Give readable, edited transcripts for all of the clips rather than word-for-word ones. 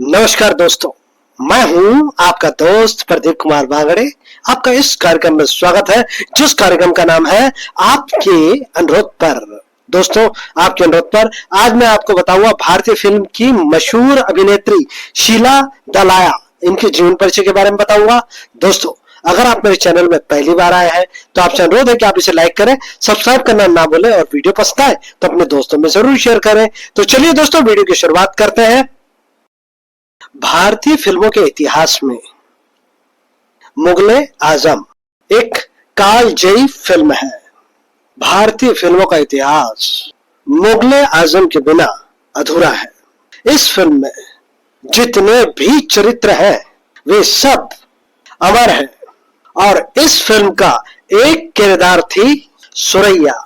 नमस्कार दोस्तों, मैं हूं आपका दोस्त प्रदीप कुमार बांगड़े। आपका इस कार्यक्रम में स्वागत है, जिस कार्यक्रम का नाम है आपके अनुरोध पर। दोस्तों, आपके अनुरोध पर आज मैं आपको बताऊंगा भारतीय फिल्म की मशहूर अभिनेत्री शीला दलाया, इनके जीवन परिचय के बारे में बताऊंगा। दोस्तों, अगर आप मेरे चैनल में पहली बार आए हैं तो आपसे अनुरोध है कि आप इसे लाइक करें, सब्सक्राइब करना ना भूलें और वीडियो पसंद आए तो अपने दोस्तों में जरूर शेयर करें। तो चलिए दोस्तों, वीडियो की शुरुआत करते हैं। भारतीय फिल्मों के इतिहास में मुगले आजम एक कालजयी फिल्म है। भारतीय फिल्मों का इतिहास मुगले आजम के बिना अधूरा है। इस फिल्म में जितने भी चरित्र हैं वे सब अमर हैं और इस फिल्म का एक किरदार थी सुरैया,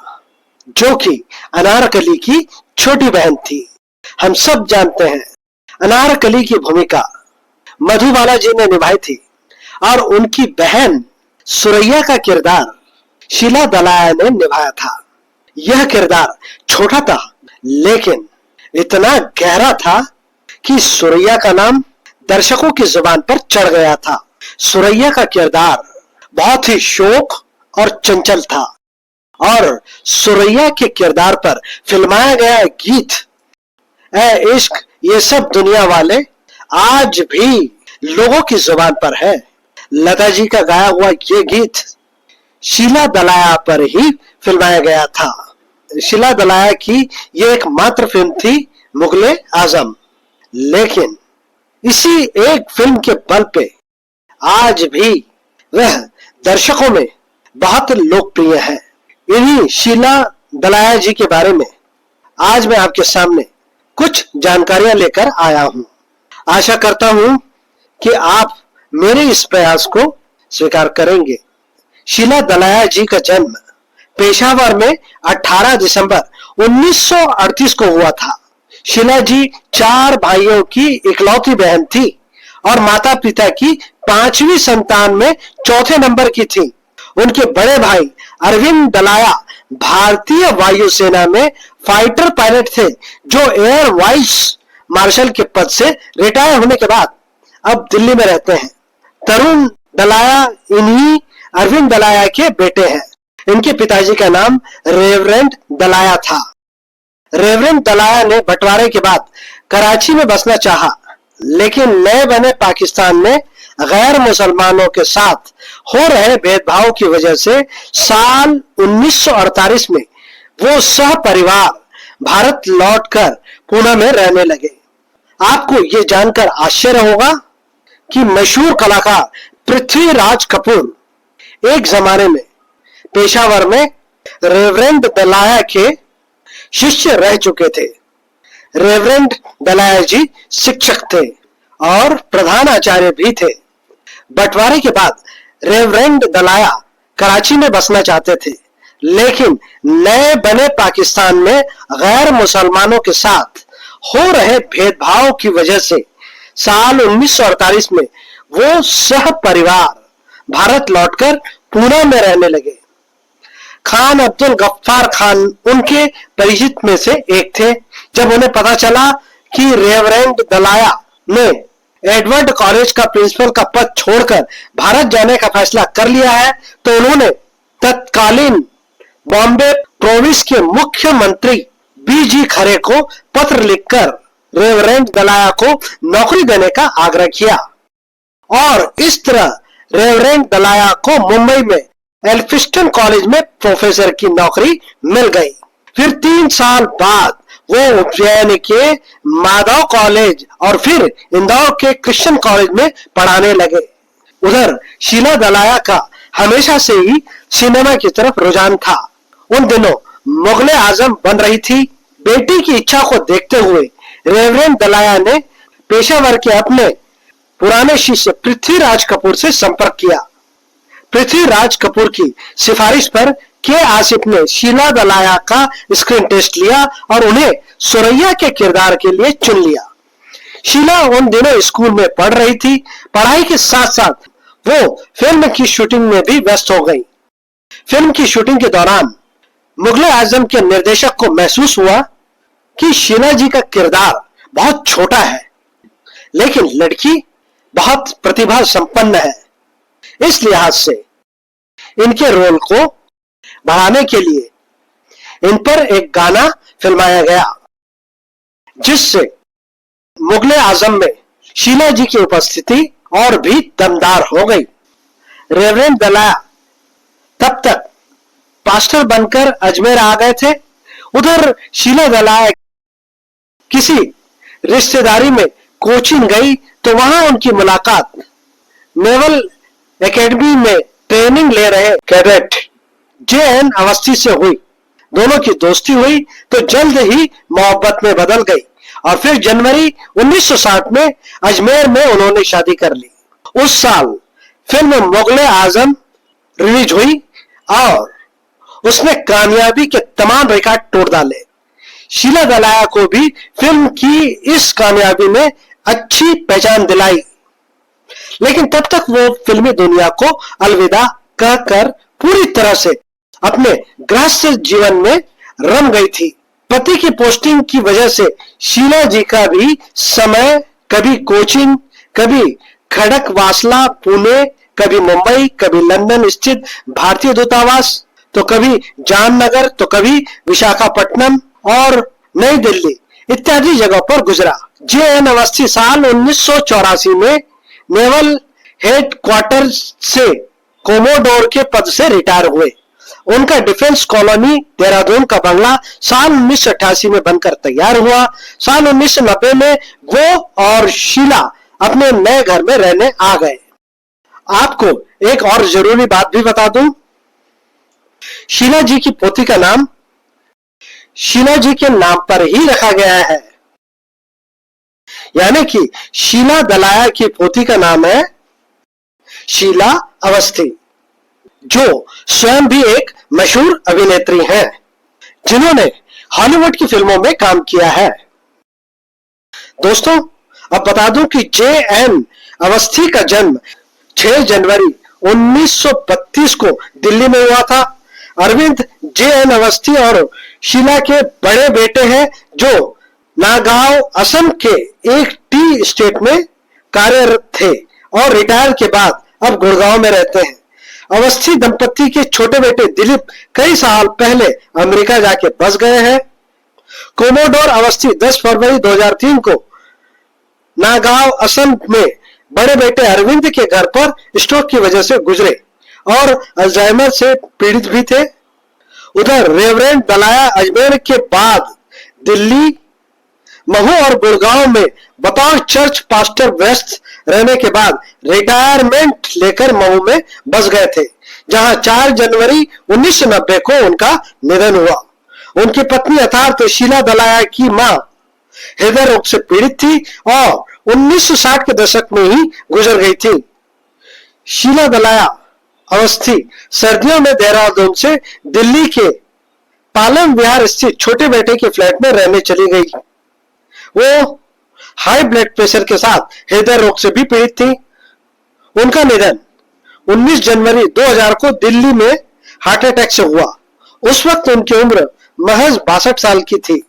जो कि अनारकली की छोटी बहन थी। हम सब जानते हैं अनारकली की भूमिका मधुबाला जी ने निभाई थी और उनकी बहन सुरैया का किरदार शीला दलाया ने निभाया था। यह किरदार छोटा था लेकिन इतना गहरा था कि सुरैया का नाम दर्शकों की जुबान पर चढ़ गया था। सुरैया का किरदार बहुत ही शौक और चंचल था और सुरैया के किरदार पर फिल्माया गया गीत ए इश्क ये सब दुनिया वाले आज भी लोगों की जुबान पर है। लता जी का गाया हुआ ये गीत शीला दलाया पर ही फिल्माया गया था। शीला दलाया की ये एकमात्र फिल्म थी मुगले आजम, लेकिन इसी एक फिल्म के बल पे आज भी वह दर्शकों में बहुत लोकप्रिय है। इन्हीं शीला दलाया जी के बारे में आज मैं आपके सामने कुछ जानकारियां लेकर आया हूं। आशा करता हूं कि आप मेरे इस प्रयास को स्वीकार करेंगे। शीला दलाया जी का जन्म पेशावर में 18 दिसंबर 1938 को हुआ था। शीला जी 4 भाइयों की इकलौती बहन थी और माता पिता की 5वीं संतान में चौथे नंबर की थी। उनके बड़े भाई अरविंद दलाया भारतीय वायुसेना में फाइटर पायलट थे, जो एयर वाइस मार्शल के पद से रिटायर होने के बाद अब दिल्ली में रहते हैं। तरुण दलाया इन्हीं अरविंद दलाया के बेटे हैं। इनके पिताजी का नाम रेवरेंड दलाया था। रेवरेंड दलाया ने बंटवारे के बाद कराची में बसना चाहा, लेकिन नए बने पाकिस्तान में गैर मुसलमानों के साथ हो रहे भेदभाव की वजह से साल 1948 में वो सह परिवार भारत लौटकर पुणे में रहने लगे। आपको ये जानकर आश्चर्य होगा कि मशहूर कलाकार पृथ्वीराज कपूर एक जमाने में पेशावर में रेवरेंड दलाया के शिष्य रह चुके थे। रेवरेंड दलाया जी शिक्षक थे और प्रधान आचार्य भी थे। बंटवारे के बाद रेवरेंड दलाया कराची में बसना चाहते थे, लेकिन नए बने पाकिस्तान में गैर मुसलमानों के साथ हो रहे भेदभाव की वजह से साल 1948 में वो सह परिवार भारत लौटकर पुणे में रहने लगे। खान अब्दुल गफ्फार खान उनके परिचित में से एक थे। जब उन्हें पता चला कि रेवरेंड दलाया ने एडवर्ड कॉलेज का प्रिंसिपल का पद छोड़कर भारत जाने का फैसला कर लिया है, तो उन्होंने तत्कालीन बॉम्बे प्रोविंस के मुख्यमंत्री बीजी खरे को पत्र लिखकर रेवरेंड दलाया को नौकरी देने का आग्रह किया और इस तरह रेवरेंड दलाया को मुंबई में एल्फिस्टन कॉलेज में प्रोफेसर की नौकरी मिल गई। फिर 3 साल बाद वो उज्जैन के माधव कॉलेज और फिर इंदौर के क्रिश्चियन कॉलेज में पढ़ाने लगे। उधर शीला दलाया का हमेशा से ही सिनेमा की तरफ रुझान था। उन दिनों मुगले आजम बन रही थी। बेटी की इच्छा को देखते हुए रेवरेंड दलाया ने पेशावर के अपने पुराने शिष्य पृथ्वीराज कपूर से संपर्क किया। पृथ्वीराज कपूर की सिफारिश पर के आसिफ ने शीला दलाया का स्क्रीन टेस्ट लिया और उन्हें सुरैया के किरदार के लिए चुन लिया। शीला उन दिनों स्कूल में पढ़ रही थी। पढ़ाई के साथ साथ वो फिल्म की शूटिंग में भी व्यस्त हो गई। फिल्म की शूटिंग के दौरान मुगले आजम के निर्देशक को महसूस हुआ कि शीला जी का किरदार बहुत छोटा है, लेकिन लड़की बहुत प्रतिभा संपन्न है। इस लिहाज से इनके रोल को बढ़ाने के लिए इन पर एक गाना फिल्माया गया, जिससे मुगले आजम में शीला जी की उपस्थिति और भी दमदार हो गई। रेवरेंड दलाया तब तक पास्टर बनकर अजमेर आ गए थे। उधर शीला दलाया किसी रिश्तेदारी में कोचिंग गई तो वहां उनकी मुलाकात नेवल एकेडमी में ट्रेनिंग ले रहे कैडेट जे.एन. अवस्थी से हुई। दोनों की दोस्ती हुई तो जल्द ही मोहब्बत में बदल गई और फिर जनवरी 1960 में अजमेर में उन्होंने शादी कर ली। उस साल फिल्म मुगले आजम रिलीज हुई और उसने कामयाबी के तमाम रिकॉर्ड तोड़ डाले। शीला दलाया को भी फिल्म की इस कामयाबी ने अच्छी पहचान दिलाई, लेकिन तब तक वो फिल्मी दुनिया को अलविदा कहकर पूरी तरह से अपने गृहस्थ जीवन में रम गई थी। पति की पोस्टिंग की वजह से शीला जी का भी समय कभी कोचिंग, कभी खड़कवासला पुणे, कभी मुंबई, कभी लंदन स्थित भारतीय दूतावास, तो कभी जामनगर, तो कभी विशाखापट्टनम और नई दिल्ली इत्यादि जगहों पर गुजरा। जे.एन. अवस्थी साल 1984 में नेवल हेडक्वार्टर से कोमोडोर के पद से रिटायर हुए। उनका डिफेंस कॉलोनी देहरादून का बंगला साल 1988 में बनकर तैयार हुआ। साल 1990 में वो और शीला अपने नए घर में रहने आ गए। आपको एक और जरूरी बात भी बता दूं, शीला जी की पोती का नाम शीला जी के नाम पर ही रखा गया है, यानी कि शीला दलाया की पोती का नाम है शीला अवस्थी, जो स्वयं भी एक मशहूर अभिनेत्री हैं, जिन्होंने हॉलीवुड की फिल्मों में काम किया है। दोस्तों, अब बता दूं कि जे.एन. अवस्थी का जन्म 6 जनवरी 1932 को दिल्ली में हुआ था। अरविंद जे.एन. अवस्थी और शीला के बड़े बेटे हैं, जो नागांव असम के एक टी स्टेट में कार्यरत थे और रिटायर के बाद अब गुड़गांव में रहते हैं। अवस्थी दंपति के छोटे बेटे दिलीप कई साल पहले अमेरिका जाके बस गए हैं। कोमोडोर अवस्थी 10 फरवरी 2003 को नागांव असम में बड़े बेटे अरविंद के घर पर स्ट्रोक की वजह से गुजरे और अल्जाइमर से पीड़ित भी थे। उधर रेवरेंड दलाया अजमेर के बाद दिल्ली, महू और गुड़गांव में बतौर चर्च पास्टर व्यस्त रहने के बाद रिटायरमेंट लेकर महू में बस गए थे, जहां 4 जनवरी 1990 को उनका निधन हुआ। उनकी पत्नी अर्थात शीला दलाया की मां हृदय रोग से पीड़ित थी और 1960 के दशक में ही गुजर गई थी। शीला दलाया अवस्थी सर्दियों में देहरादून से दिल्ली के पालम विहार स्थित छोटे बेटे के फ्लैट में रहने चली गई। वो हाई ब्लड प्रेशर के साथ हृदय रोग से भी पीड़ित थी। उनका निधन 19 जनवरी 2000 को दिल्ली में हार्ट अटैक से हुआ। उस वक्त उनकी उम्र महज 62 साल की थी।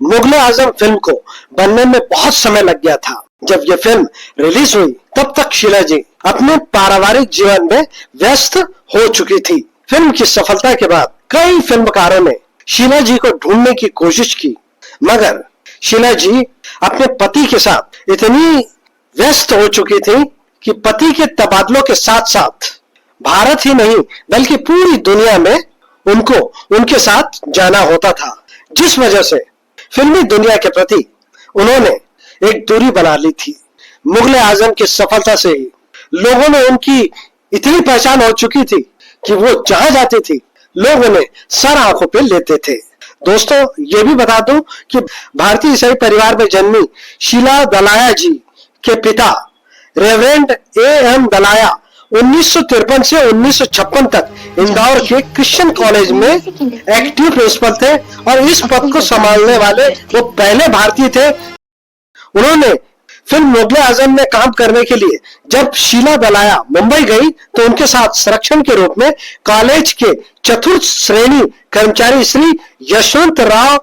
मुगले आजम फिल्म को बनने में बहुत समय लग गया था। जब यह फिल्म रिलीज हुई तब तक शीला जी अपने पारिवारिक जीवन में व्यस्त हो चुकी थी। फिल्म की सफलता के बाद कई फिल्मकारों ने शीला जी को ढूंढने की कोशिश की, मगर शीला जी अपने पति के साथ इतनी व्यस्त हो चुकी थी कि पति के तबादलों के साथ साथ भारत ही नहीं बल्कि पूरी दुनिया में उनको उनके साथ जाना होता था, जिस वजह से फिल्मी दुनिया के प्रति उन्होंने एक दूरी बना ली थी। मुगले आजम की सफलता से ही लोगों में उनकी इतनी पहचान हो चुकी थी कि वो जहां जाती थी लोग उन्हें सर आंखों पे लेते थे। दोस्तों, ये भी बता दूं कि भारतीय ईसाई परिवार में जन्मी शीला दलाया जी के पिता रेवरेंड ए.एम. दलाया 1953 से 1956 तक इंदौर के क्रिश्चियन कॉलेज में एक्टिव प्रिंसिपल थे और इस पद को संभालने वाले वो पहले भारतीय थे। उन्होंने फिल्म मुगले आजम में काम करने के लिए जब शीला दलाया मुंबई गई तो उनके साथ संरक्षण के रूप में कॉलेज के चतुर्थ श्रेणी कर्मचारी श्री यशवंत राव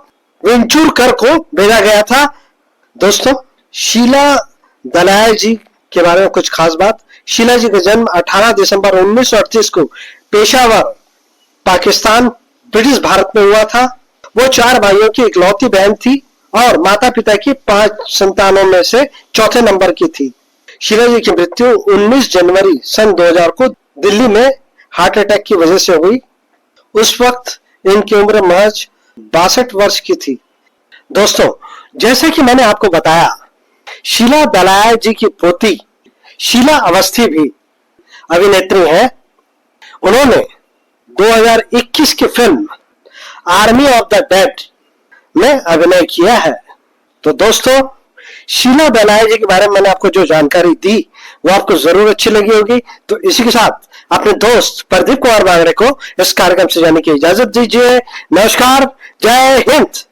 वेंचुरकर को भेजा गया था। दोस्तों, शीला दलाल जी के बारे में कुछ खास बात। शीला जी का जन्म 18 दिसंबर 1938 को पेशावर, पाकिस्तान, ब्रिटिश भारत में हुआ था। वो 4 भाइयों की इकलौती बहन थी और माता पिता की 5 संतानों में से चौथे नंबर की थी। शीला जी की मृत्यु 19 जनवरी सन 2000 को दिल्ली में हार्ट अटैक की वजह से हुई। उस वक्त इनकी उम्र महज 62 वर्ष की थी। दोस्तों, जैसे कि मैंने आपको बताया, शीला दलाल जी की पोती शीला अवस्थी भी अभिनेत्री है। उन्होंने 2021 की film army of the dead में अभिनय किया है। तो दोस्तों, शीला दलाल जी के बारे में मैंने आपको जो जानकारी दी वो आपको जरूर अच्छी लगी होगी। तो इसी के साथ अपने दोस्त प्रदीप कुमार बांगड़े को इस कार्यक्रम से जाने की इजाजत दीजिए। नमस्कार, जय हिंद।